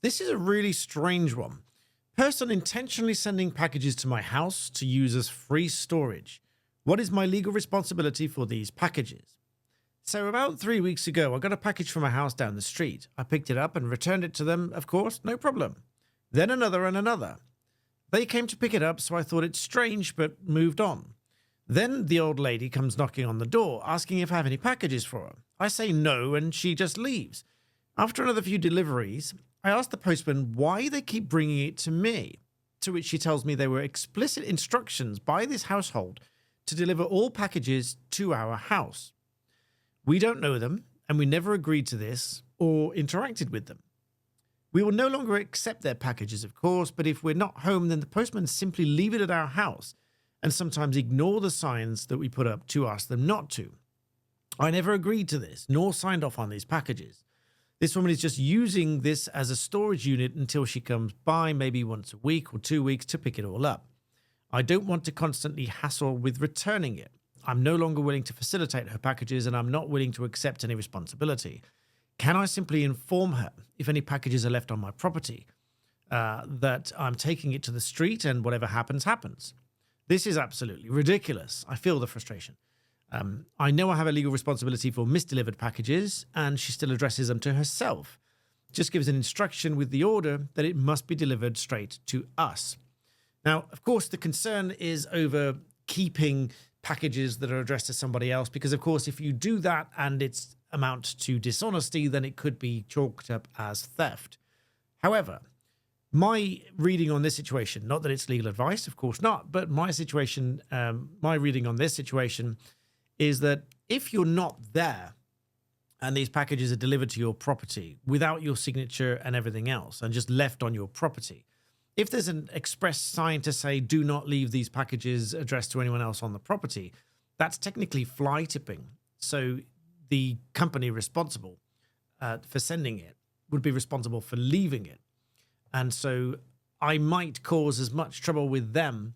This is a really strange one. Person intentionally sending packages to my house to use as free storage. What is my legal responsibility for these packages? So about 3 weeks ago, I got a package from a house down the street. I picked it up and returned it to them, of course, no problem. Then another and another. They came to pick it up, so I thought it's strange, but moved on. Then the old lady comes knocking on the door, asking if I have any packages for her. I say no, and she just leaves. After another few deliveries, I asked the postman why they keep bringing it to me, to which she tells me there were explicit instructions by this household to deliver all packages to our house. We don't know them, and we never agreed to this or interacted with them. We will no longer accept their packages, of course, but if we're not home, then the postmen simply leave it at our house and sometimes ignore the signs that we put up to ask them not to. I never agreed to this, nor signed off on these packages. This woman is just using this as a storage unit until she comes by, maybe once a week or 2 weeks, to pick it all up. I don't want to constantly hassle with returning it. I'm no longer willing to facilitate her packages, and I'm not willing to accept any responsibility. Can I simply inform her if any packages are left on my property, that I'm taking it to the street and whatever happens, happens? This is absolutely ridiculous. I feel the frustration. I know I have a legal responsibility for misdelivered packages, and she still addresses them to herself. Just gives an instruction with the order that it must be delivered straight to us. Now, of course, the concern is over keeping packages that are addressed to somebody else, because, of course, if you do that and it's amount to dishonesty, then it could be chalked up as theft. However, my reading on this situation, not that it's legal advice, of course not, but my reading on this situation is that if you're not there and these packages are delivered to your property without your signature and everything else and just left on your property, if there's an express sign to say do not leave these packages addressed to anyone else on the property, that's technically fly tipping. So the company responsible for sending it would be responsible for leaving it. And so I might cause as much trouble with them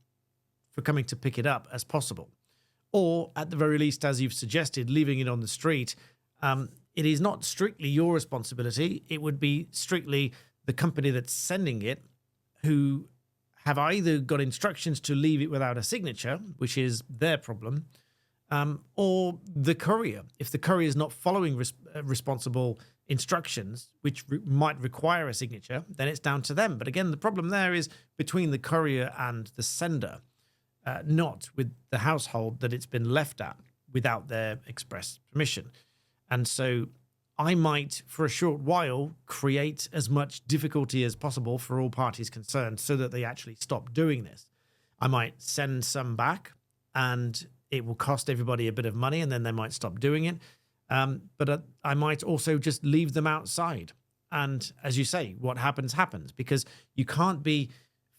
for coming to pick it up as possible. Or at the very least, as you've suggested, leaving it on the street, it is not strictly your responsibility. It would be strictly the company that's sending it, who have either got instructions to leave it without a signature, which is their problem, or the courier. If the courier is not following responsible instructions, which might require a signature, then it's down to them. But again, the problem there is between the courier and the sender, not with the household that it's been left at without their express permission. And so I might, for a short while, create as much difficulty as possible for all parties concerned so that they actually stop doing this. I might send some back and it will cost everybody a bit of money, and then they might stop doing it. But I might also just leave them outside. And as you say, what happens, happens, because you can't be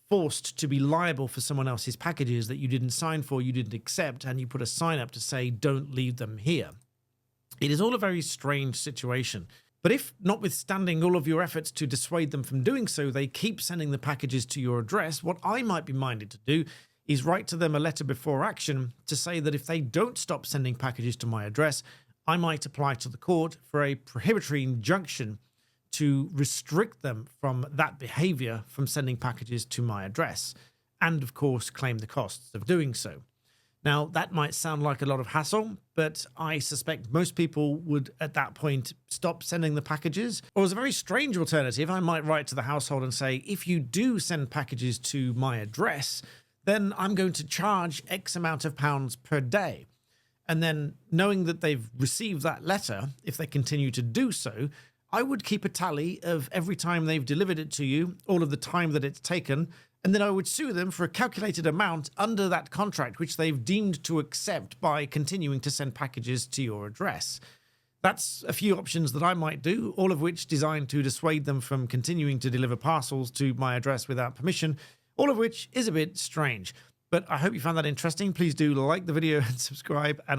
forced to be liable for someone else's packages that you didn't sign for, you didn't accept, and you put a sign up to say, don't leave them here. It is all a very strange situation. But if, notwithstanding all of your efforts to dissuade them from doing so, they keep sending the packages to your address, what I might be minded to do is write to them a letter before action to say that if they don't stop sending packages to my address, I might apply to the court for a prohibitory injunction to restrict them from that behavior from sending packages to my address, and of course claim the costs of doing so. Now, that might sound like a lot of hassle, but I suspect most people would at that point stop sending the packages. Or as a very strange alternative, I might write to the household and say, if you do send packages to my address, then I'm going to charge X amount of pounds per day. And then, knowing that they've received that letter, if they continue to do so, I would keep a tally of every time they've delivered it to you, all of the time that it's taken, and then I would sue them for a calculated amount under that contract, which they've deemed to accept by continuing to send packages to your address. That's a few options that I might do, all of which designed to dissuade them from continuing to deliver parcels to my address without permission, all of which is a bit strange. But I hope you found that interesting. Please do like the video and subscribe, and I'll